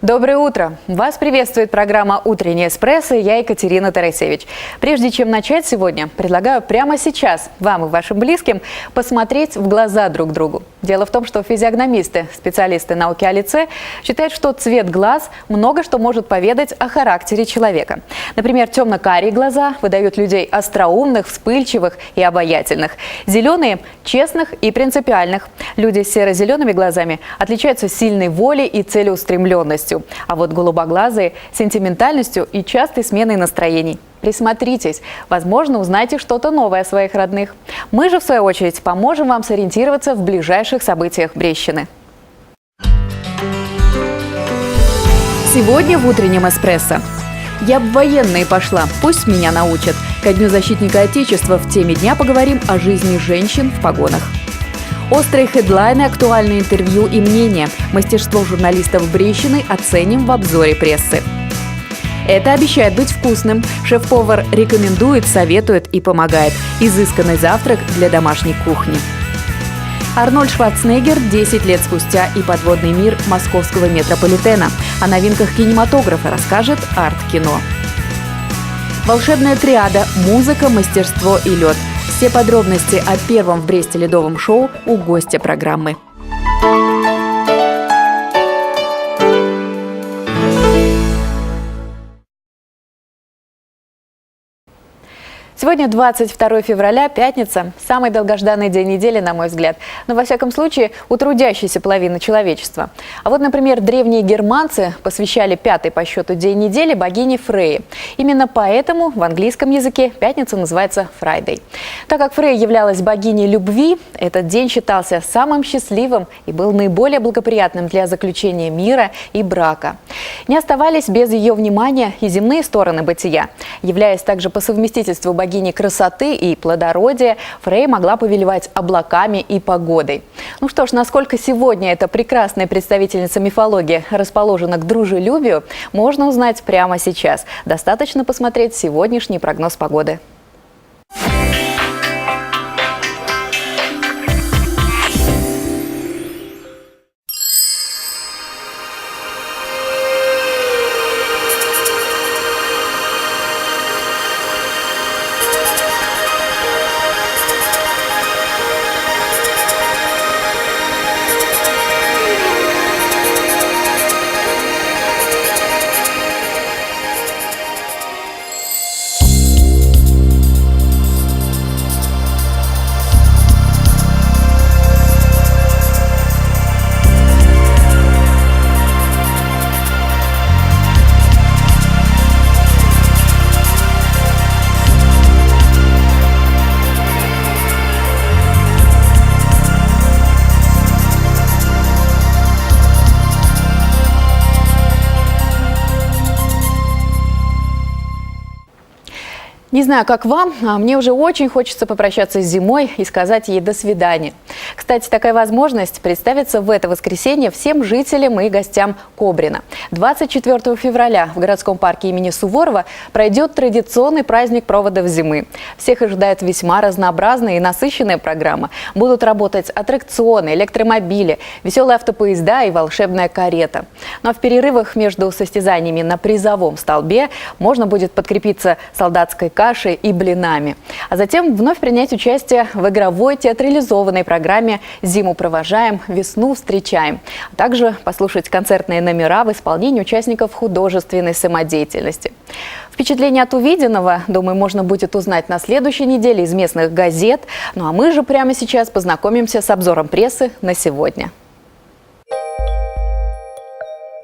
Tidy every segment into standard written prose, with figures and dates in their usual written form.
Доброе утро! Вас приветствует программа «Утренний эспрессо», я Екатерина Тарасевич. Прежде чем начать сегодня, предлагаю прямо сейчас вам и вашим близким посмотреть в глаза друг другу. Дело в том, что физиогномисты, специалисты науки о лице, считают, что цвет глаз много что может поведать о характере человека. Например, темно-карие глаза выдают людей остроумных, вспыльчивых и обаятельных. Зеленые – честных и принципиальных. Люди с серо-зелеными глазами отличаются сильной волей и целеустремленностью. А вот голубоглазые – сентиментальностью и частой сменой настроений. Присмотритесь, возможно, узнаете что-то новое о своих родных. Мы же, в свою очередь, поможем вам сориентироваться в ближайших событиях Брестщины. Сегодня в утреннем эспрессо. Я в военные пошла, пусть меня научат. Ко Дню защитника Отечества в теме дня поговорим о жизни женщин в погонах. Острые хедлайны, актуальные интервью и мнения. Мастерство журналистов Брестщины оценим в обзоре прессы. Это обещает быть вкусным. Шеф-повар рекомендует, советует и помогает. Изысканный завтрак для домашней кухни. Арнольд Шварценеггер 10 лет спустя и подводный мир московского метрополитена. О новинках кинематографа расскажет Арт-кино. Волшебная триада – музыка, мастерство и лед. Все подробности о первом в Бресте ледовом шоу у гостя программы. Сегодня 22 февраля, пятница, самый долгожданный день недели, на мой взгляд. Но, во всяком случае, у трудящейся половины человечества. А вот, например, древние германцы посвящали пятый по счету день недели богине Фрейе. Именно поэтому в английском языке пятница называется Friday. Так как Фрейя являлась богиней любви, этот день считался самым счастливым и был наиболее благоприятным для заключения мира и брака. Не оставались без ее внимания и земные стороны бытия. Являясь также по совместительству богиней красоты и плодородия, Фрейя могла повелевать облаками и погодой. Ну что ж, насколько сегодня эта прекрасная представительница мифологии расположена к дружелюбию, можно узнать прямо сейчас. Достаточно посмотреть сегодняшний прогноз погоды. Не знаю, как вам, а мне уже очень хочется попрощаться с зимой и сказать ей «до свидания». Кстати, такая возможность представится в это воскресенье всем жителям и гостям Кобрина. 24 февраля в городском парке имени Суворова пройдет традиционный праздник проводов зимы. Всех ожидает весьма разнообразная и насыщенная программа. Будут работать аттракционы, электромобили, веселые автопоезда и волшебная карета. Ну а в перерывах между состязаниями на призовом столбе можно будет подкрепиться солдатской кашей и блинами. А затем вновь принять участие в игровой театрализованной программе «Зиму провожаем, весну встречаем». А также послушать концертные номера в исполнении участников художественной самодеятельности. Впечатление от увиденного, думаю, можно будет узнать на следующей неделе из местных газет. Ну а мы же прямо сейчас познакомимся с обзором прессы на сегодня.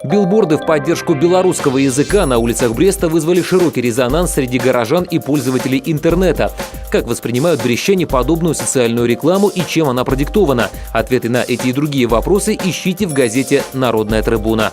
Билборды в поддержку белорусского языка на улицах Бреста вызвали широкий резонанс среди горожан и пользователей интернета. Как воспринимают брестчане подобную социальную рекламу и чем она продиктована? Ответы на эти и другие вопросы ищите в газете «Народная трибуна».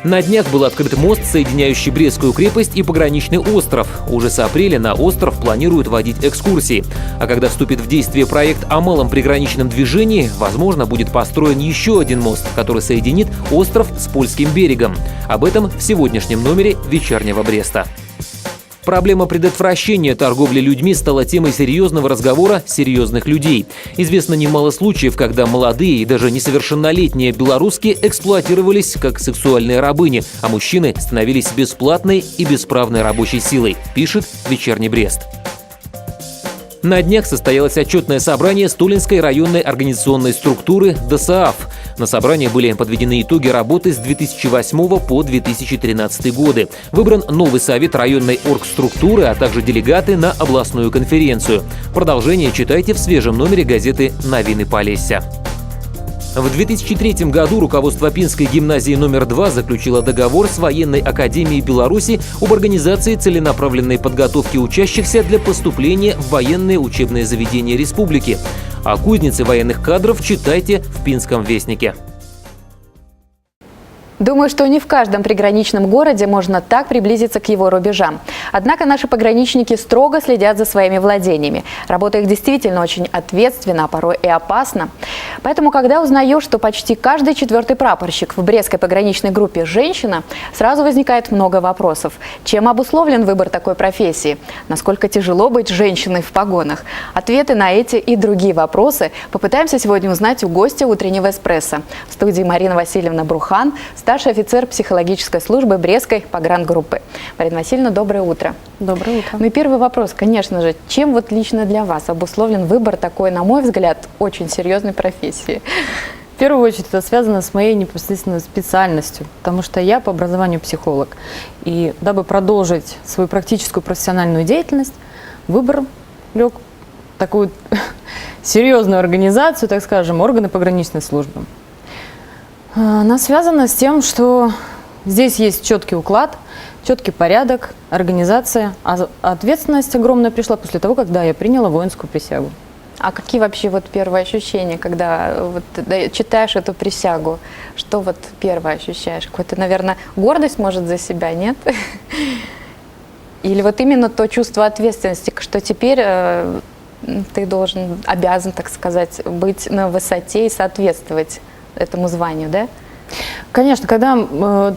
На днях был открыт мост, соединяющий Брестскую крепость и пограничный остров. Уже с апреля на остров планируют водить экскурсии. А когда вступит в действие проект о малом приграничном движении, возможно, будет построен еще один мост, который соединит остров с польским берегом. Об этом в сегодняшнем номере «Вечернего Бреста». Проблема предотвращения торговли людьми стала темой серьезного разговора серьезных людей. Известно немало случаев, когда молодые и даже несовершеннолетние белоруски эксплуатировались как сексуальные рабыни, а мужчины становились бесплатной и бесправной рабочей силой, пишет «Вечерний Брест». На днях состоялось отчетное собрание Столинской районной организационной структуры ДСААФ. На собрании были подведены итоги работы с 2008 по 2013 годы. Выбран новый совет районной оргструктуры, а также делегаты на областную конференцию. Продолжение читайте в свежем номере газеты «Новины Полесья». В 2003 году руководство Пинской гимназии номер 2 заключило договор с Военной академией Беларуси об организации целенаправленной подготовки учащихся для поступления в военные учебные заведения республики. О кузнице военных кадров читайте в «Пинском вестнике». Думаю, что не в каждом приграничном городе можно так приблизиться к его рубежам. Однако наши пограничники строго следят за своими владениями. Работа их действительно очень ответственна, а порой и опасна. Поэтому, когда узнаешь, что почти каждый 4-й прапорщик в Брестской пограничной группе женщина, сразу возникает много вопросов. Чем обусловлен выбор такой профессии? Насколько тяжело быть женщиной в погонах? Ответы на эти и другие вопросы попытаемся сегодня узнать у гостя утреннего «Эспрессо». В студии Марина Васильевна Брухан, старший офицер психологической службы Брестской погрангруппы. Марина Васильевна, доброе утро. Доброе утро. Ну и первый вопрос, конечно же, чем вот лично для вас обусловлен выбор такой, на мой взгляд, очень серьезной профессии? В первую очередь это связано с моей непосредственной специальностью, потому что я по образованию психолог. И дабы продолжить свою практическую профессиональную деятельность, выбор лег в такую серьезную организацию, так скажем, органы пограничной службы. Она связана с тем, что здесь есть четкий уклад, четкий порядок, организация, а ответственность огромная пришла после того, когда я приняла воинскую присягу. А какие вообще вот первые ощущения, когда вот читаешь эту присягу? Что вот первое ощущаешь? Какую-то, наверное, гордость, может, за себя, нет? Или вот именно то чувство ответственности, что теперь ты обязан, так сказать, быть на высоте и соответствовать этому званию, да? Конечно, когда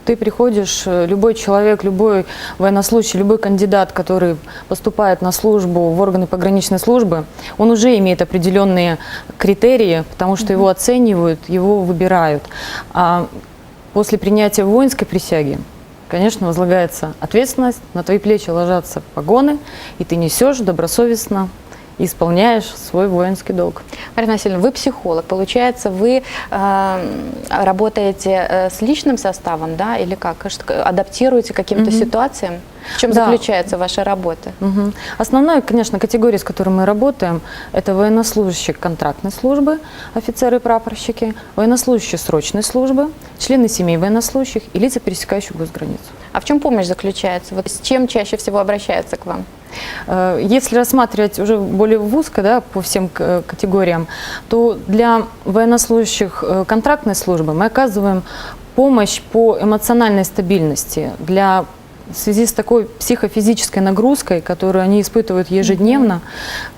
ты приходишь, любой человек, любой военнослужащий, любой кандидат, который поступает на службу в органы пограничной службы, он уже имеет определенные критерии, потому что его оценивают, его выбирают. А после принятия воинской присяги, конечно, возлагается ответственность, на твои плечи ложатся погоны, и ты несешь добросовестно, исполняешь свой воинский долг. Марина Васильевна, вы психолог. Получается, вы работаете с личным составом, да, или как? Адаптируете к каким-то ситуациям? В чем заключается ваша работа? Основная, конечно, категория, с которой мы работаем, это военнослужащие контрактной службы, офицеры и прапорщики, военнослужащие срочной службы, члены семей военнослужащих и лица, пересекающих госграницу. А в чем помощь заключается? Вот с чем чаще всего обращаются к вам? Если рассматривать уже более узко, да, по всем категориям, то для военнослужащих контрактной службы мы оказываем помощь по эмоциональной стабильности в связи с такой психофизической нагрузкой, которую они испытывают ежедневно,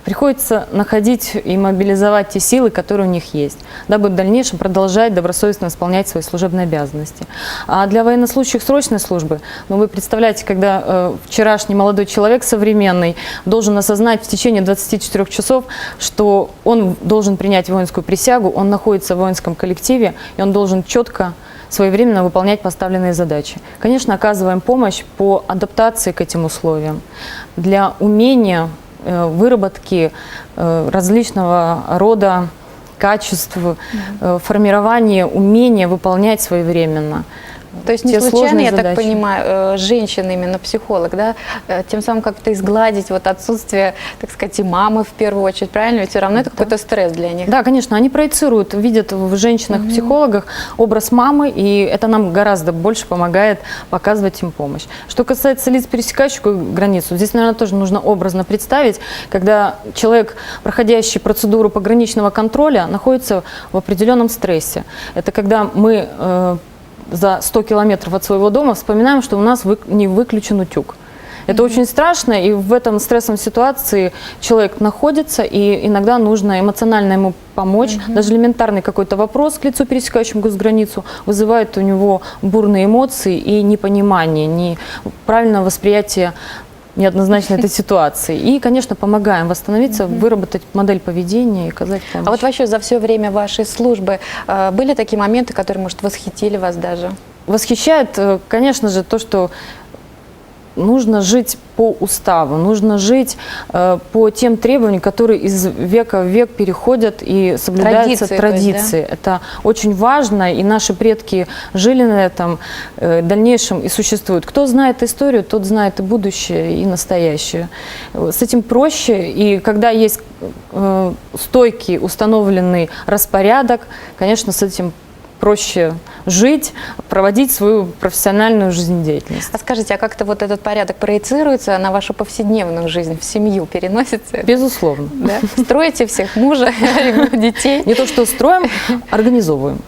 приходится находить и мобилизовать те силы, которые у них есть, дабы в дальнейшем продолжать добросовестно исполнять свои служебные обязанности. А для военнослужащих срочной службы, вы представляете, когда вчерашний молодой человек современный должен осознать в течение 24 часов, что он должен принять воинскую присягу, он находится в воинском коллективе, и он должен четко, своевременно выполнять поставленные задачи. Конечно, оказываем помощь по адаптации к этим условиям, для умения выработки различного рода качеств, формирования умения выполнять своевременно. То есть не случайно, я так понимаю, женщина именно психолог, да, тем самым как-то изгладить вот отсутствие, так сказать, и мамы в первую очередь, правильно? Ведь все равно это какой-то стресс для них. Да, конечно, они проецируют, видят в женщинах-психологах образ мамы, и это нам гораздо больше помогает показывать им помощь. Что касается лиц, пересекающих границу, здесь, наверное, тоже нужно образно представить, когда человек, проходящий процедуру пограничного контроля, находится в определенном стрессе. Это когда мы за 100 километров от своего дома вспоминаем, что у нас не выключен утюг. Это очень страшно, и в этом стрессовой ситуации человек находится, и иногда нужно эмоционально ему помочь. Даже элементарный какой-то вопрос к лицу, пересекающему госграницу, вызывает у него бурные эмоции и непонимание, неправильное восприятие неоднозначной этой ситуации. И, конечно, помогаем восстановиться, выработать модель поведения и оказать помощь. А вот вообще за все время вашей службы были такие моменты, которые, может, восхитили вас даже? Восхищает, конечно же, то, что нужно жить по уставу, нужно жить по тем требованиям, которые из века в век переходят и соблюдаются традиции. Да? Это очень важно, и наши предки жили на этом, в дальнейшем и существуют. Кто знает историю, тот знает и будущее, и настоящее. С этим проще, и когда есть стойкий, установленный распорядок, конечно, с этим проще жить, проводить свою профессиональную жизнедеятельность. А скажите, а как-то вот этот порядок проецируется на вашу повседневную жизнь, в семью переносится? Безусловно. Да? Строите всех, мужа, детей? Не то, что строим, организовываем.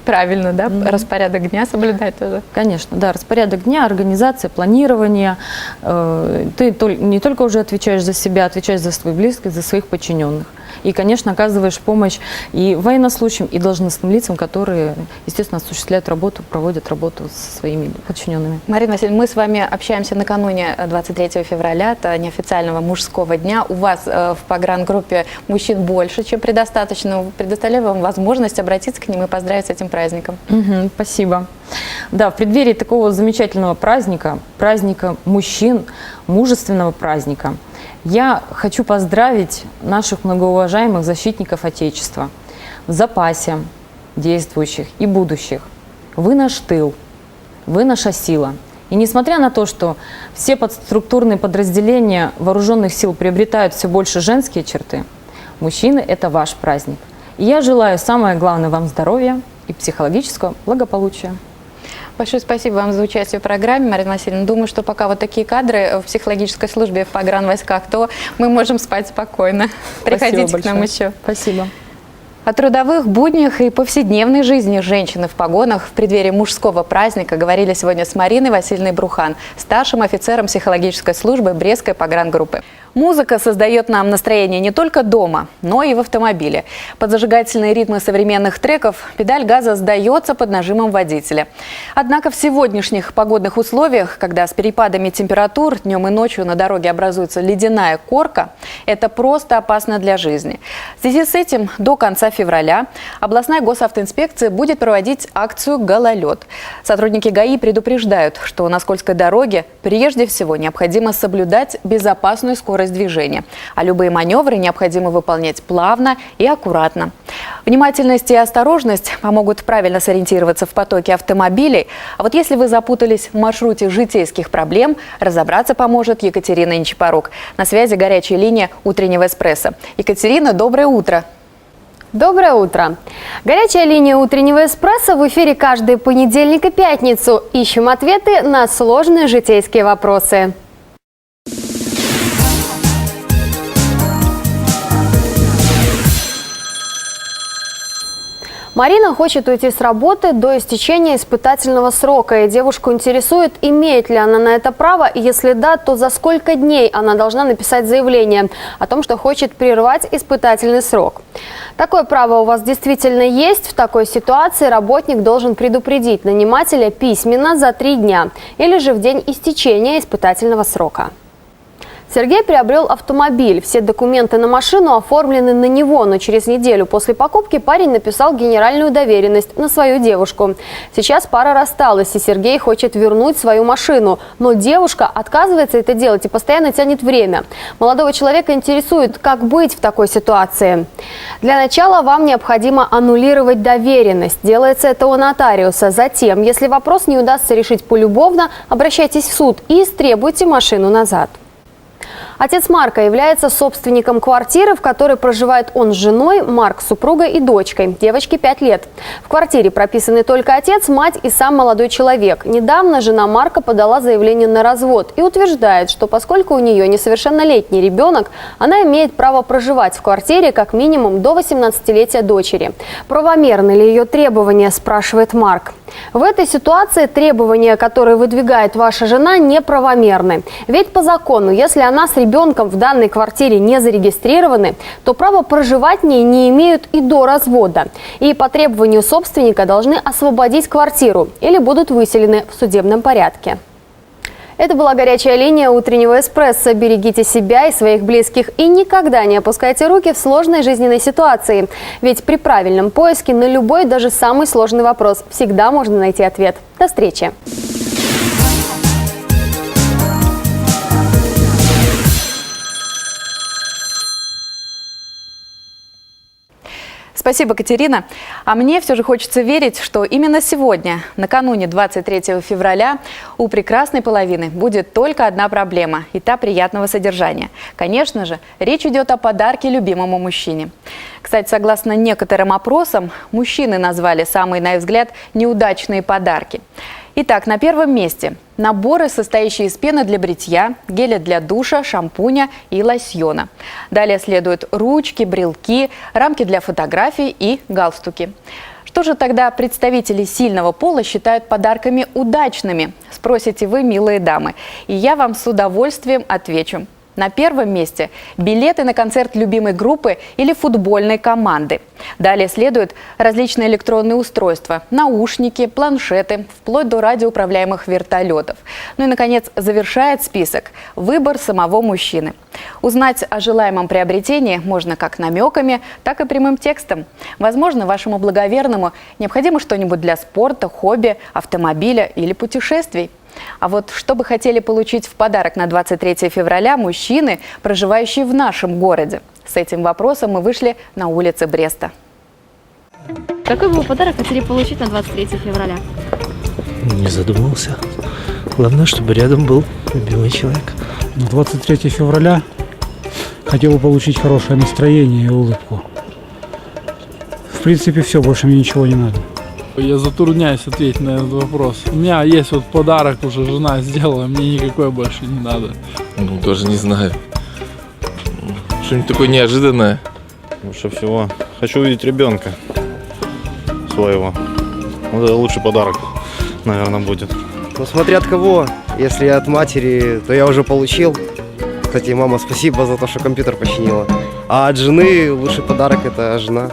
Правильно, да? Распорядок дня соблюдать тоже? Конечно, да. Распорядок дня, организация, планирование. Ты не только уже отвечаешь за себя, отвечаешь за свой близких, за своих подчиненных. И, конечно, оказываешь помощь и военнослужащим, и должностным лицам, которые, естественно, осуществляют работу, проводят работу со своими подчиненными. Марина Васильевна, мы с вами общаемся накануне 23 февраля, это неофициального мужского дня. У вас в погрангруппе мужчин больше, чем предостаточно. Предоставляю вам возможность обратиться к ним и поздравить с этим праздником. Спасибо. Да, в преддверии такого замечательного праздника, праздника мужчин, мужественного праздника, я хочу поздравить наших многоуважаемых защитников Отечества в запасе, действующих и будущих. Вы наш тыл, вы наша сила. И несмотря на то, что все подструктурные подразделения вооруженных сил приобретают все больше женские черты, мужчины – это ваш праздник. И я желаю самое главное вам здоровья и психологического благополучия. Большое спасибо вам за участие в программе, Марина Васильевна. Думаю, что пока вот такие кадры в психологической службе в погранвойсках, то мы можем спать спокойно. Приходите к нам еще. Спасибо. О трудовых буднях и повседневной жизни женщины в погонах в преддверии мужского праздника говорили сегодня с Мариной Васильевной Брухан, старшим офицером психологической службы Брестской погрангруппы. Музыка создает нам настроение не только дома, но и в автомобиле. Под зажигательные ритмы современных треков педаль газа сдается под нажимом водителя. Однако в сегодняшних погодных условиях, когда с перепадами температур днем и ночью на дороге образуется ледяная корка, это просто опасно для жизни. В связи с этим до конца февраля областная госавтоинспекция будет проводить акцию «Гололед». Сотрудники ГАИ предупреждают, что на скользкой дороге прежде всего необходимо соблюдать безопасную скорость движения, а любые маневры необходимо выполнять плавно и аккуратно. Внимательность и осторожность помогут правильно сориентироваться в потоке автомобилей. А вот если вы запутались в маршруте житейских проблем, разобраться поможет Екатерина Нечипорук. На связи горячая линия утреннего эспрессо. Екатерина, доброе утро. Доброе утро. Горячая линия утреннего эспрессо в эфире каждый понедельник и пятницу. Ищем ответы на сложные житейские вопросы. Марина хочет уйти с работы до истечения испытательного срока. И девушку интересует, имеет ли она на это право, и если да, то за сколько дней она должна написать заявление о том, что хочет прервать испытательный срок. Такое право у вас действительно есть. В такой ситуации работник должен предупредить нанимателя письменно за 3 дня или же в день истечения испытательного срока. Сергей приобрел автомобиль. Все документы на машину оформлены на него, но через неделю после покупки парень написал генеральную доверенность на свою девушку. Сейчас пара рассталась, и Сергей хочет вернуть свою машину. Но девушка отказывается это делать и постоянно тянет время. Молодого человека интересует, как быть в такой ситуации. Для начала вам необходимо аннулировать доверенность. Делается это у нотариуса. Затем, если вопрос не удастся решить полюбовно, обращайтесь в суд и истребуйте машину назад. Отец Марка является собственником квартиры, в которой проживает он с женой, Марк с супругой и дочкой. Девочке 5 лет. В квартире прописаны только отец, мать и сам молодой человек. Недавно жена Марка подала заявление на развод и утверждает, что поскольку у нее несовершеннолетний ребенок, она имеет право проживать в квартире как минимум до 18-летия дочери. Правомерны ли ее требования, спрашивает Марк. В этой ситуации требования, которые выдвигает ваша жена, неправомерны. Ведь по закону, если она с ребенком в данной квартире не зарегистрированы, то право проживать в ней не имеют и до развода. И по требованию собственника должны освободить квартиру или будут выселены в судебном порядке. Это была горячая линия утреннего эспрессо. Берегите себя и своих близких и никогда не опускайте руки в сложной жизненной ситуации. Ведь при правильном поиске на любой, даже самый сложный вопрос всегда можно найти ответ. До встречи! Спасибо, Катерина. А мне все же хочется верить, что именно сегодня, накануне 23 февраля, у прекрасной половины будет только одна проблема – и та приятного содержания. Конечно же, речь идет о подарке любимому мужчине. Кстати, согласно некоторым опросам, мужчины назвали самые, на их взгляд, неудачные подарки. Итак, на первом месте – наборы, состоящие из пены для бритья, геля для душа, шампуня и лосьона. Далее следуют ручки, брелки, рамки для фотографий и галстуки. Что же тогда представители сильного пола считают подарками удачными? Спросите вы, милые дамы. И я вам с удовольствием отвечу. На первом месте билеты на концерт любимой группы или футбольной команды. Далее следуют различные электронные устройства, наушники, планшеты, вплоть до радиоуправляемых вертолетов. Ну и, наконец, завершает список выбор самого мужчины. Узнать о желаемом приобретении можно как намеками, так и прямым текстом. Возможно, вашему благоверному необходимо что-нибудь для спорта, хобби, автомобиля или путешествий. А вот что бы хотели получить в подарок на 23 февраля мужчины, проживающие в нашем городе? С этим вопросом мы вышли на улицы Бреста. Какой бы вы подарок хотели получить на 23 февраля? Не задумывался. Главное, чтобы рядом был любимый человек. На 23 февраля хотел бы получить хорошее настроение и улыбку. В принципе, все, больше мне ничего не надо. Я затрудняюсь ответить на этот вопрос. У меня есть вот подарок, уже жена сделала, мне никакой больше не надо. Ну, даже не знаю. Что-нибудь такое неожиданное. Лучше всего хочу увидеть ребенка своего. Вот это лучший подарок, наверное, будет. Ну, смотря от кого. Если от матери, то я уже получил. Кстати, мама, спасибо за то, что компьютер починила. А от жены лучший подарок – это жена.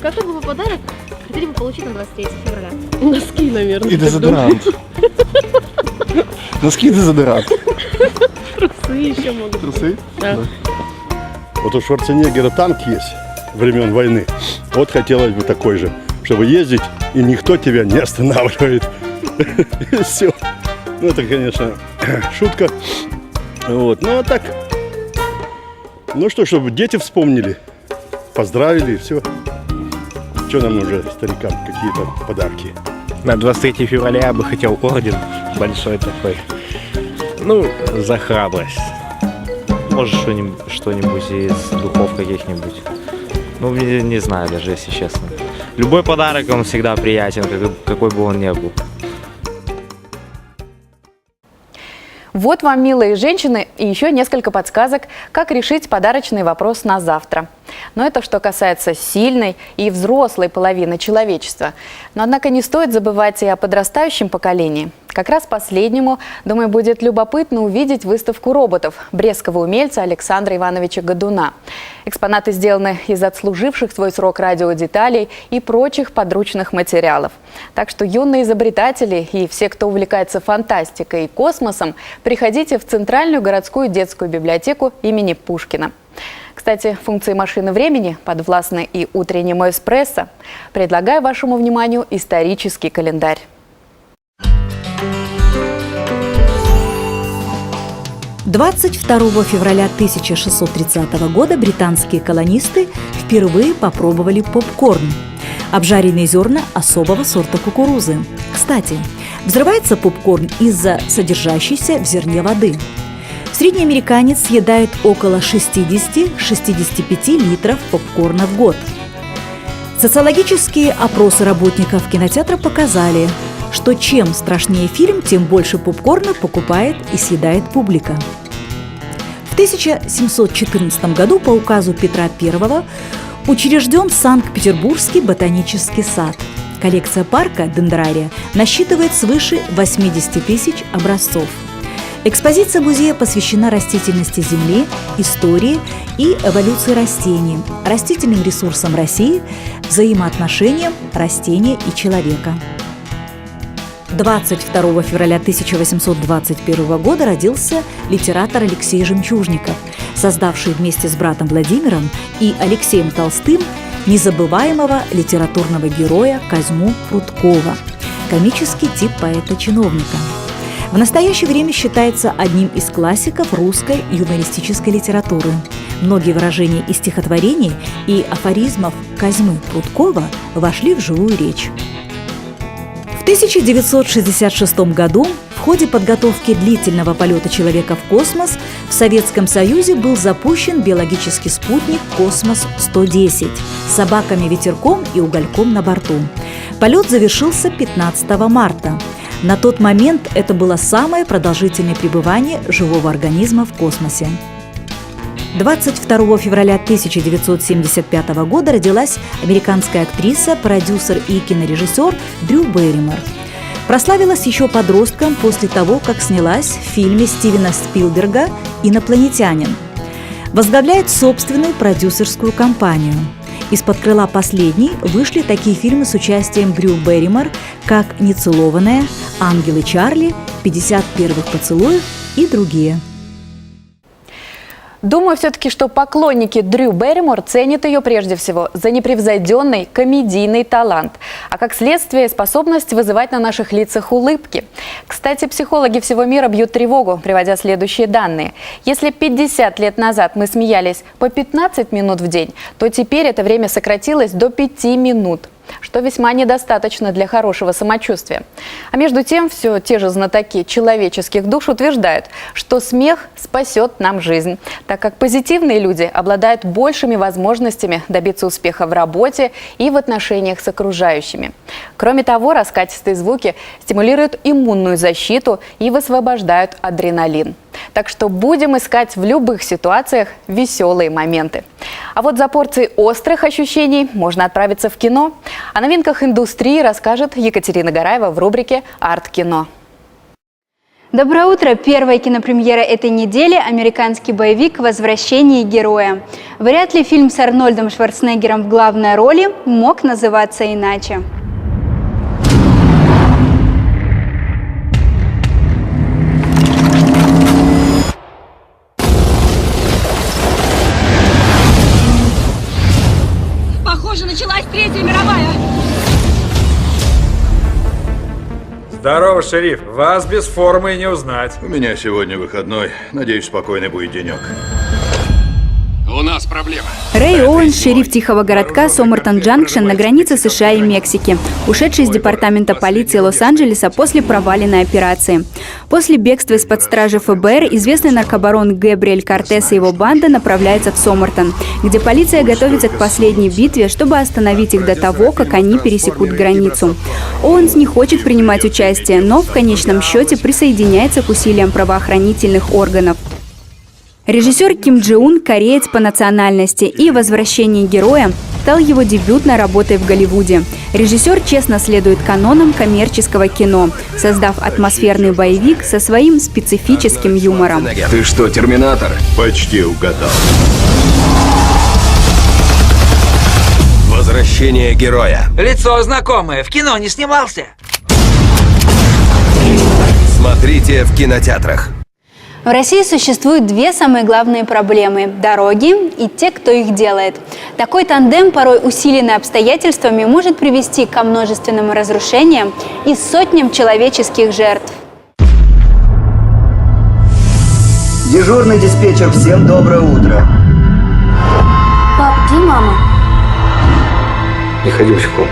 Какой бы вы подарок хотели бы получить на 23 февраля? Носки, наверное. И дезодорант. Носки и дезодорант. Трусы еще могут. Трусы? Да. Вот у Шварценеггера танк есть времен войны. Вот хотелось бы такой же, чтобы ездить, и никто тебя не останавливает. И все. Ну, это, конечно, шутка. Вот. Ну, а так. Ну что, чтобы дети вспомнили, поздравили, и все. Что нам уже, старикам, какие-то подарки? На 23 февраля я бы хотел орден большой такой. Ну, за храбрость. Может, что-нибудь из духов каких-нибудь. Ну, не знаю даже, если честно. Любой подарок, он всегда приятен, какой бы он ни был. Вот вам, милые женщины, и еще несколько подсказок, как решить подарочный вопрос на завтра. Но это что касается сильной и взрослой половины человечества. Но, однако, не стоит забывать и о подрастающем поколении. Как раз последнему, думаю, будет любопытно увидеть выставку роботов брестского умельца Александра Ивановича Годуна. Экспонаты сделаны из отслуживших свой срок радиодеталей и прочих подручных материалов. Так что юные изобретатели и все, кто увлекается фантастикой и космосом, приходите в Центральную городскую детскую библиотеку имени Пушкина. Кстати, функции машины времени подвластны и утреннему эспрессо. Предлагаю вашему вниманию исторический календарь. – 22 февраля 1630 года британские колонисты впервые попробовали попкорн – обжаренные зерна особого сорта кукурузы. Кстати, взрывается попкорн из-за содержащейся в зерне воды. Средний американец съедает около 60-65 литров попкорна в год. Социологические опросы работников кинотеатра показали, что чем страшнее фильм, тем больше попкорна покупает и съедает публика. В 1714 году по указу Петра I учрежден Санкт-Петербургский ботанический сад. Коллекция парка дендрария насчитывает свыше 80 тысяч образцов. Экспозиция музея посвящена растительности Земли, истории и эволюции растений, растительным ресурсам России, взаимоотношениям растения и человека. 22 февраля 1821 года родился литератор Алексей Жемчужников, создавший вместе с братом Владимиром и Алексеем Толстым незабываемого литературного героя Козьму Прудкова, комический тип поэта-чиновника. В настоящее время считается одним из классиков русской юмористической литературы. Многие выражения из стихотворений и афоризмов Козьмы Прудкова вошли в живую речь. В 1966 году в ходе подготовки длительного полета человека в космос в Советском Союзе был запущен биологический спутник «Космос-110» с собаками-ветерком и угольком на борту. Полет завершился 15 марта. На тот момент это было самое продолжительное пребывание живого организма в космосе. 22 февраля 1975 года родилась американская актриса, продюсер и кинорежиссер Дрю Берримор. Прославилась еще подростком после того, как снялась в фильме Стивена Спилберга «Инопланетянин». Возглавляет собственную продюсерскую компанию. Из-под крыла последней вышли такие фильмы с участием Дрю Берримор, как «Нецелованная», «Ангелы Чарли», «50 первых поцелуев» и другие. Думаю все-таки, что поклонники Дрю Берримор ценят ее прежде всего за непревзойденный комедийный талант, а как следствие способность вызывать на наших лицах улыбки. Кстати, психологи всего мира бьют тревогу, приводя следующие данные. Если 50 лет назад мы смеялись по 15 минут в день, то теперь это время сократилось до 5 минут. Что весьма недостаточно для хорошего самочувствия. А между тем, все те же знатоки человеческих душ утверждают, что смех спасет нам жизнь, так как позитивные люди обладают большими возможностями добиться успеха в работе и в отношениях с окружающими. Кроме того, раскатистые звуки стимулируют иммунную защиту и высвобождают адреналин. Так что будем искать в любых ситуациях веселые моменты. А вот за порцией острых ощущений можно отправиться в кино. О новинках индустрии расскажет Екатерина Гараева в рубрике «Арт-кино». Доброе утро! Первая кинопремьера этой недели – американский боевик «Возвращение героя». Вряд ли фильм с Арнольдом Шварценеггером в главной роли мог называться иначе. Похоже, началась Третья мировая. Здорово, шериф. Вас без формы и не узнать. У меня сегодня выходной. Надеюсь, спокойный будет денек. У нас проблема. Рэй Оуэнс, шериф тихого городка Сомертон-Джанкшен на границе США и Мексики, ушедший из департамента полиции Лос-Анджелеса после проваленной операции. После бегства из-под стражи ФБР известный наркобарон Гэбриэль Кортес и его банда направляются в Сомертон, где полиция готовится к последней битве, чтобы остановить их до того, как они пересекут границу. Оуэнс не хочет принимать участие, но в конечном счете присоединяется к усилиям правоохранительных органов. Режиссер Ким Джи Ун – кореец по национальности, и «Возвращение героя» стал его дебютной работой в Голливуде. Режиссер честно следует канонам коммерческого кино, создав атмосферный боевик со своим специфическим юмором. Ты что, Терминатор? Почти угадал. Возвращение героя. Лицо знакомое. В кино не снимался? Смотрите в кинотеатрах. В России существуют две самые главные проблемы – дороги и те, кто их делает. Такой тандем, порой усиленный обстоятельствами, может привести ко множественным разрушениям и сотням человеческих жертв. Дежурный диспетчер, всем доброе утро. Пап, где мама? Не ходи в школу.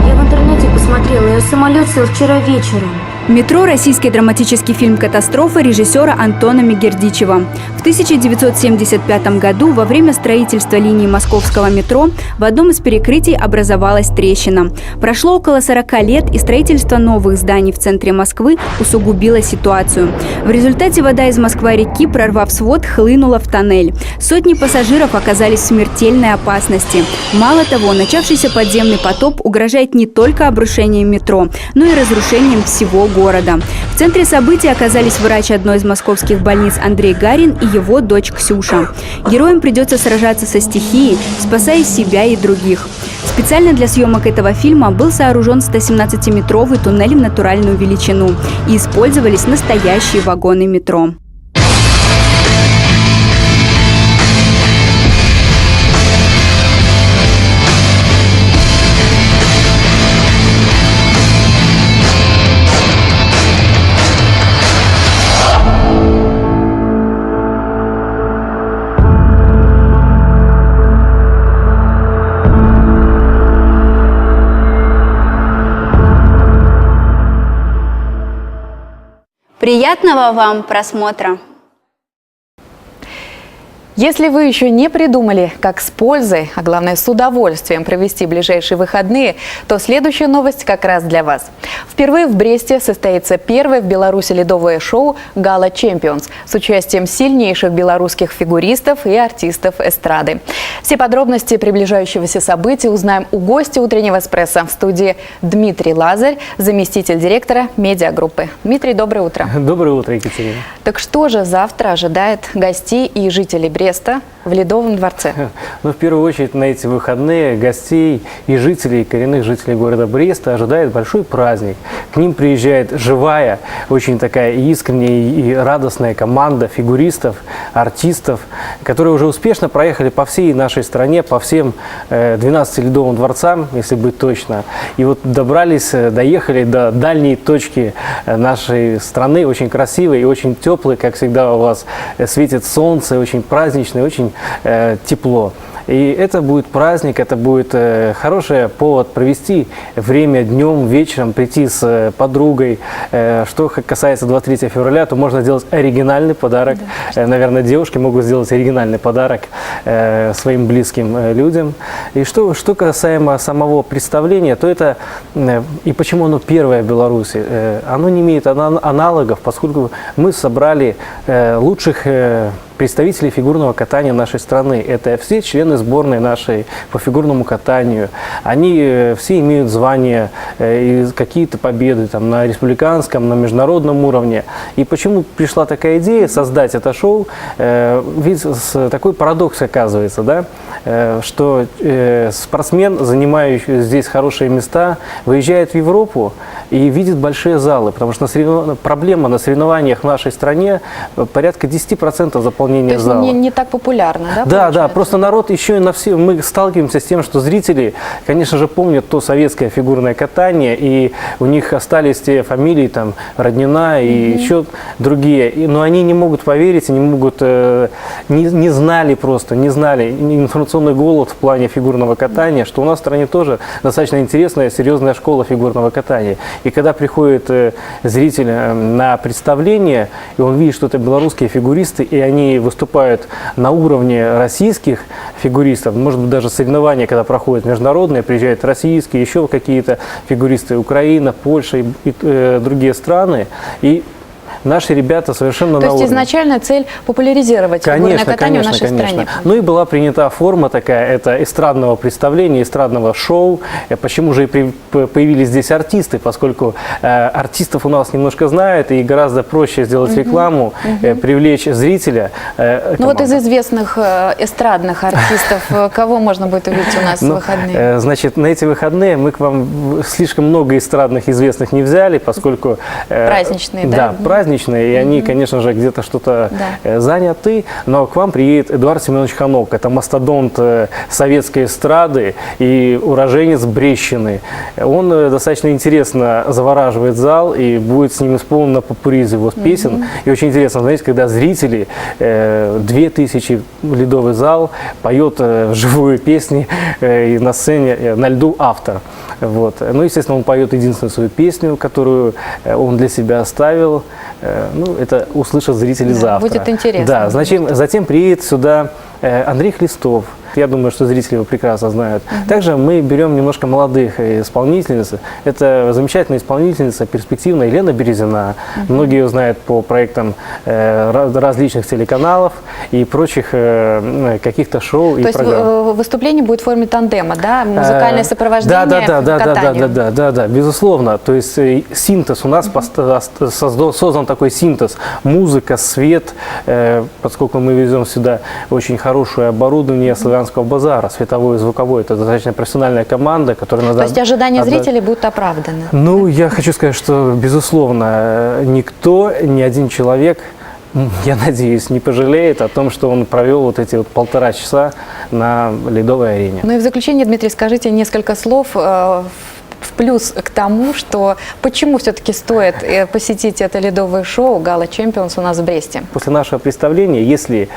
Я в интернете посмотрела, ее самолет сел вчера вечером. «Метро» – российский драматический фильм «Катастрофа» режиссера Антона Мегердичева. В 1975 году во время строительства линии московского метро в одном из перекрытий образовалась трещина. Прошло около 40 лет, и строительство новых зданий в центре Москвы усугубило ситуацию. В результате вода из Москва-реки, прорвав свод, хлынула в тоннель. Сотни пассажиров оказались в смертельной опасности. Мало того, начавшийся подземный потоп угрожает не только обрушением метро, но и разрушением всего города. В центре событий оказались врач одной из московских больниц Андрей Гарин и его дочь Ксюша. Героям придется сражаться со стихией, спасая себя и других. Специально для съемок этого фильма был сооружен 117-метровый туннель в натуральную величину и использовались настоящие вагоны метро. Приятного вам просмотра! Если вы еще не придумали, как с пользой, а главное с удовольствием провести ближайшие выходные, то следующая новость как раз для вас. Впервые в Бресте состоится первое в Беларуси ледовое шоу «Гала Чемпионс» с участием сильнейших белорусских фигуристов и артистов эстрады. Все подробности приближающегося события узнаем у гостя утреннего эспрессо. В студии Дмитрий Лазарь, заместитель директора медиагруппы. Дмитрий, доброе утро. Доброе утро, Екатерина. Так что же завтра ожидает гостей и жителей Бреста в Ледовом дворце? Ну, в первую очередь, на эти выходные гостей и жителей, коренных жителей города Бреста ожидает большой праздник. К ним приезжает живая, очень такая искренняя и радостная команда фигуристов, артистов, которые уже успешно проехали по всей нашей стране, по всем 12 ледовым дворцам, если быть точно. И вот доехали до дальней точки нашей страны, очень красивой и очень теплой, как всегда у вас светит солнце, очень праздничный, очень тепло. И это будет праздник, это будет хороший повод провести время днем, вечером, прийти с подругой. Что касается 23 февраля, то можно сделать оригинальный подарок. Да. Наверное, девушки могут сделать оригинальный подарок своим близким людям. И что касаемо самого представления, то это, и почему оно первое в Беларуси, оно не имеет аналогов, поскольку мы собрали лучших представителей фигурного катания нашей страны. Это все члены сборной нашей по фигурному катанию. Они все имеют звания и какие-то победы там, на республиканском, на международном уровне. И почему пришла такая идея создать это шоу? Ведь такой парадокс оказывается, да? Что спортсмен, занимающий здесь хорошие места, выезжает в Европу и видит большие залы, потому что проблема на соревнованиях в нашей стране порядка 10% заполнения зала. Не так популярно, да? Да, да, просто народ еще и мы сталкиваемся с тем, что зрители, конечно же, помнят то советское фигурное катание, и у них остались те фамилии, там, Роднина и еще другие, но они не могут поверить, не могут, не знали, информационный голод в плане фигурного катания, что у нас в стране тоже достаточно интересная, серьезная школа фигурного катания. И когда приходит зритель на представление, и он видит, что это белорусские фигуристы, и они выступают на уровне российских фигуристов, может быть, даже соревнования, когда проходят международные, приезжают российские, еще какие-то фигуристы, Украина, Польша и другие страны, и наши ребята совершенно на уровне. То есть изначальная цель популяризировать фигурное катание в нашей стране. Ну и была принята форма такая, это эстрадного представления, эстрадного шоу. Почему же и появились здесь артисты, поскольку артистов у нас немножко знают, и гораздо проще сделать рекламу, привлечь зрителя. Ну вот из известных эстрадных артистов, кого можно будет увидеть у нас в выходные? Значит, на эти выходные мы к вам слишком много эстрадных известных не взяли, поскольку... Праздничные, да? Да, праздничные, и они, конечно же, где-то что-то заняты, но к вам приедет Эдуард Семенович Ханок, это мастодонт советской эстрады и уроженец Брещины. Он достаточно интересно завораживает зал, и будет с ним исполнено попурри из его песен. И очень интересно, знаете, когда зрители, 2000 ледовый зал, поет живую песни, и на сцене, на льду автор. Вот. Ну, естественно, он поет единственную свою песню, которую он для себя оставил. Ну, это услышат зрители завтра. Будет интересно. Да, затем приедет сюда Андрей Хлистов. я думаю, что зрители его прекрасно знают. Также мы берем немножко молодых исполнительниц. Это замечательная исполнительница, перспективная Елена Березина. Многие ее знают по проектам различных телеканалов и прочих каких-то шоу и программ. То есть выступление будет в форме тандема, да? Музыкальное сопровождение Да, безусловно. То есть синтез у нас создан такой синтез. Музыка, свет, поскольку мы везем сюда очень хорошее оборудование Славянского базара, световое и звуковое. Это достаточно профессиональная команда, которая... То есть ожидания зрителей будут оправданы? Ну, я хочу сказать, что, безусловно, никто, ни один человек, я надеюсь, не пожалеет о том, что он провел вот эти вот 1,5 часа на ледовой арене. Ну и в заключение, Дмитрий, скажите несколько слов в плюс к тому, что почему все-таки стоит посетить это ледовое шоу «Гала Champions» у нас в Бресте? После нашего представления, если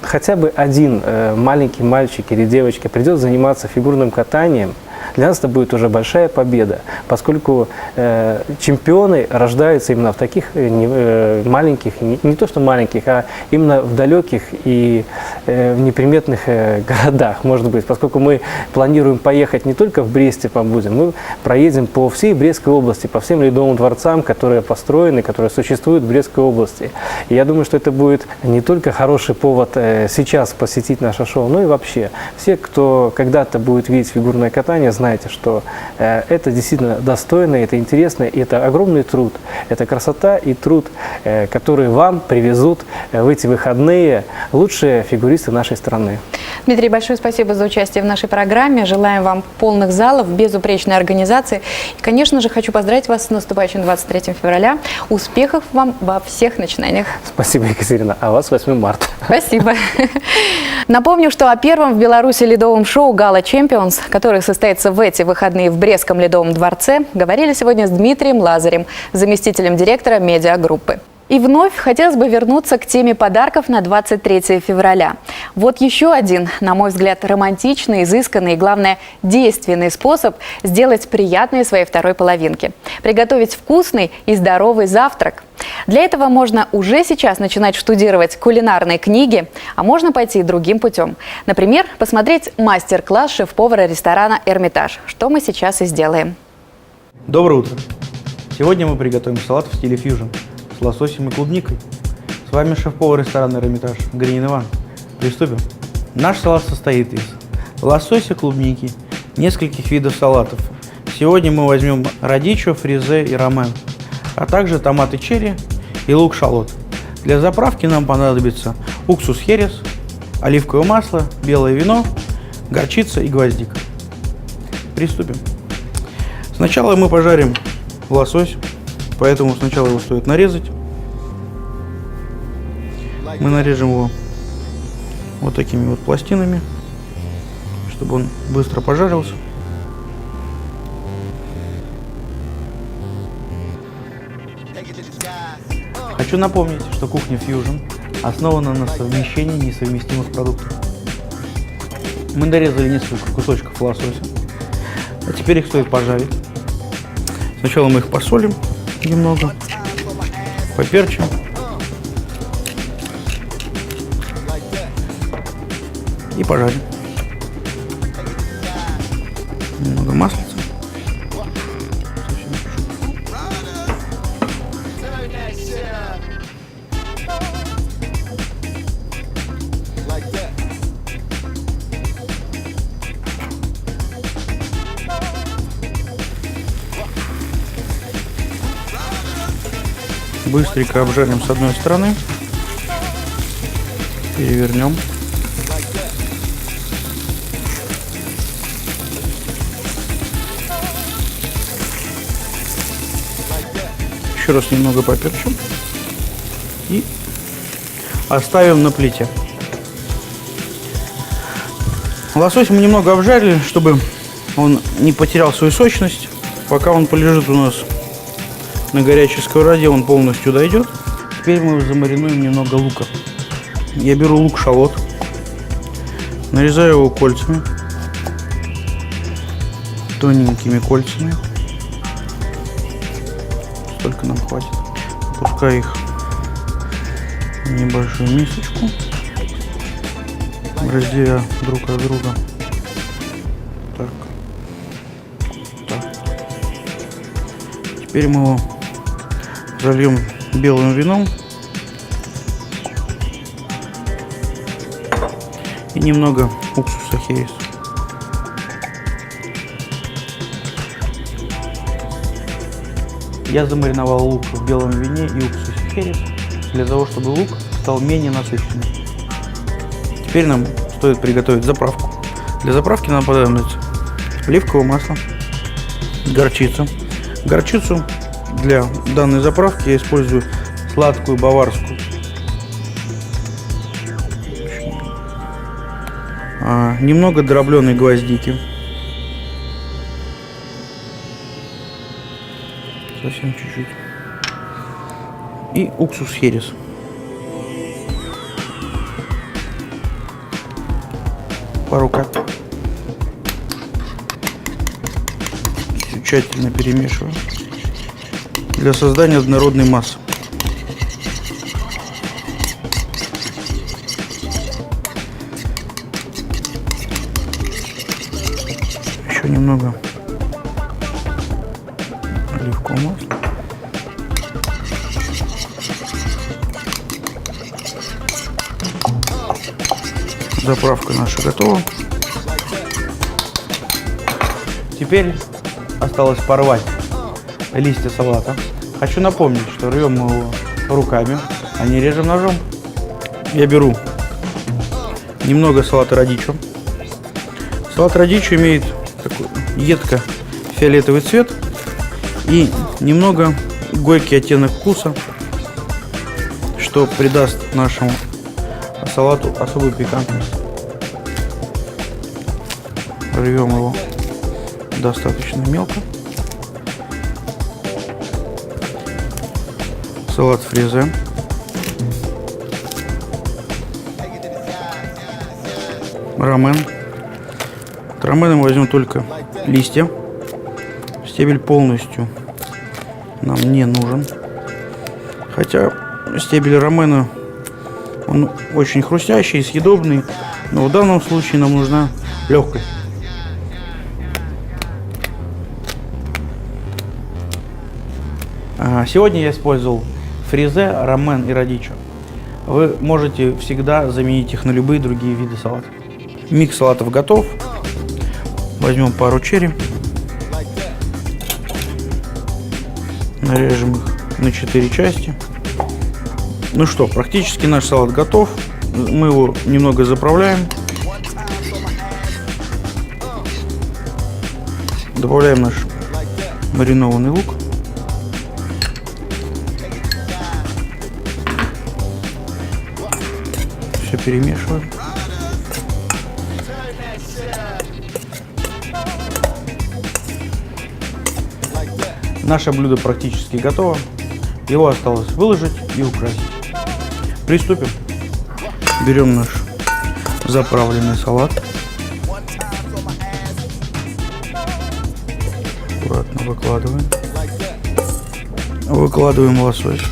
хотя бы один маленький мальчик или девочка придет заниматься фигурным катанием, для нас это будет уже большая победа, поскольку чемпионы рождаются именно в таких маленьких, не то что маленьких, а именно в далеких и в неприметных городах, может быть, поскольку мы планируем поехать не только в Бресте побудем, мы проедем по всей Брестской области, по всем ледовым дворцам, которые построены, которые существуют в Брестской области. И я думаю, что это будет не только хороший повод сейчас посетить наше шоу, но и вообще. Все, кто когда-то будет видеть фигурное катание, знаете, что это действительно достойно, это интересно, и это огромный труд, это красота и труд, которые вам привезут в эти выходные лучшие фигуристы нашей страны. Дмитрий, большое спасибо за участие в нашей программе. Желаем вам полных залов, безупречной организации. И, конечно же, хочу поздравить вас с наступающим 23 февраля. Успехов вам во всех начинаниях. Спасибо, Екатерина. А вас 8 марта. Спасибо. Напомню, что о первом в Беларуси ледовом шоу «Гала Champions», который состоится в эти выходные в Брестском ледовом дворце, говорили сегодня с Дмитрием Лазарем, заместителем директора медиагруппы. И вновь хотелось бы вернуться к теме подарков на 23 февраля. Вот еще один, на мой взгляд, романтичный, изысканный и, главное, действенный способ сделать приятное своей второй половинке. Приготовить вкусный и здоровый завтрак. Для этого можно уже сейчас начинать штудировать кулинарные книги, а можно пойти и другим путем. Например, посмотреть мастер-класс шеф-повара ресторана «Эрмитаж», что мы сейчас и сделаем. Доброе утро! Сегодня мы приготовим салат в стиле фьюжн с лососем и клубникой. С вами шеф-повар ресторана «Эрмитаж» Гринин Иван. Приступим. Наш салат состоит из лосося, клубники, нескольких видов салатов. Сегодня мы возьмем радичо, фризе и ромен, а также томаты черри и лук-шалот. Для заправки нам понадобится уксус херес, оливковое масло, белое вино, горчица и гвоздика. Приступим. Сначала мы пожарим лосось, поэтому сначала его стоит нарезать. Мы нарежем его вот такими вот пластинами, чтобы он быстро пожарился. Хочу напомнить, что кухня Fusion основана на совмещении несовместимых продуктов. Мы нарезали несколько кусочков лосося, а теперь их стоит пожарить. Сначала мы их посолим немного, поперчим. И пожарим. Немного маслица. Быстренько обжарим с одной стороны, перевернем. Еще раз немного поперчим и оставим на плите. Лосось мы немного обжарили, чтобы он не потерял свою сочность. Пока он полежит у нас на горячей сковороде, он полностью дойдет. Теперь мы замаринуем немного лука. Я беру лук-шалот, нарезаю его кольцами, тоненькими кольцами. Сколько нам хватит. Опускаю их в небольшую мисочку. разделя друг от друга. Так. Так. Теперь мы его зальем белым вином и немного уксуса херес. Я замариновал лук в белом вине и уксусе херес для того, чтобы лук стал менее насыщенным. Теперь нам стоит приготовить заправку. Для заправки нам понадобится оливковое масло, горчица. Горчицу для данной заправки я использую сладкую баварскую. Немного дробленой гвоздики. Совсем чуть-чуть. И уксус херес. Пару капель. Все тщательно перемешиваю для создания однородной массы. Еще немного оливкового масла. Заправка наша готова. Теперь осталось порвать листья салата. Хочу напомнить, что рвем мы его руками, а не режем ножом. Я беру немного салата радичо. Салат радичо имеет такой едко-фиолетовый цвет и немного горький оттенок вкуса, что придаст нашему салату особую пикантность. Рвем его достаточно мелко. Салат фризе. Ромен. От ромена мы возьмем только листья. Стебель полностью нам не нужен. Хотя стебель ромена, он очень хрустящий, съедобный, но в данном случае нам нужна легкость. Сегодня я использовал фризе, ромен и радичо. Вы можете всегда заменить их на любые другие виды салата. Микс салатов готов. Возьмем пару черри. Нарежем их на 4 части. Ну что, практически наш салат готов. Мы его немного заправляем. Добавляем наш маринованный лук. Все перемешиваем. Наше блюдо практически готово. Его осталось выложить и украсить. Приступим. Берем наш заправленный салат. Аккуратно выкладываем. Выкладываем лосось.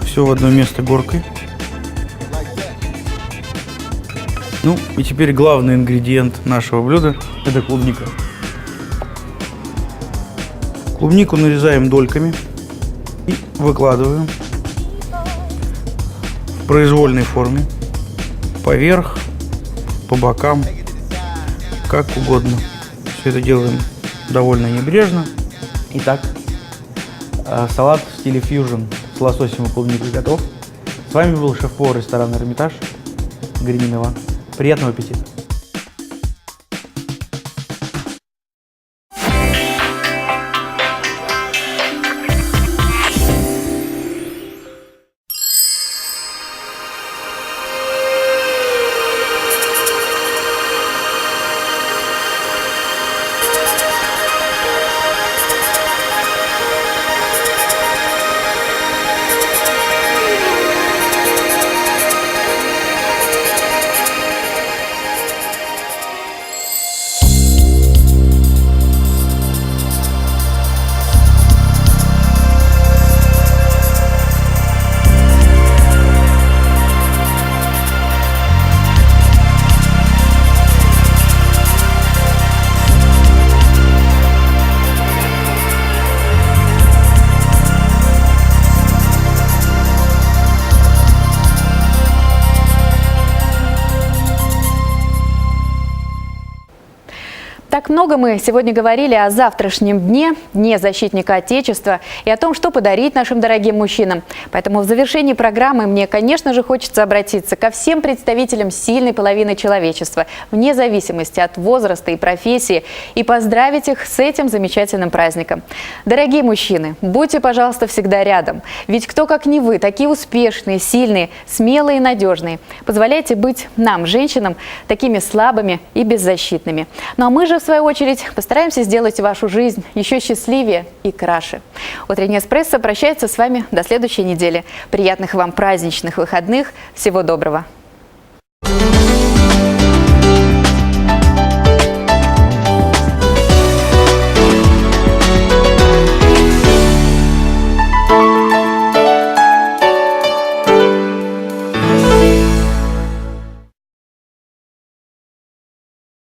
Все в одно место горкой. Ну и теперь главный ингредиент нашего блюда — это клубника. Клубнику нарезаем дольками и выкладываем в произвольной форме, поверх, по бокам, как угодно. Все это делаем довольно небрежно. Итак, салат в стиле фьюжн с лососем и клубникой готов. С вами был шеф-повар ресторана «Эрмитаж» Гринин Иван. Приятного аппетита! много мы сегодня говорили о завтрашнем дне, Дне защитника Отечества, и о том, что подарить нашим дорогим мужчинам. Поэтому в завершении программы мне, конечно же, хочется обратиться ко всем представителям сильной половины человечества, вне зависимости от возраста и профессии, и поздравить их с этим замечательным праздником. Дорогие мужчины, будьте, пожалуйста, всегда рядом. Ведь кто, как не вы, такие успешные, сильные, смелые и надежные. Позволяйте быть нам, женщинам, такими слабыми и беззащитными. Ну а мы же, в свою очередь, постараемся сделать вашу жизнь еще счастливее и краше. Утренний эспрессо прощается с вами до следующей недели. Приятных вам праздничных выходных. Всего доброго.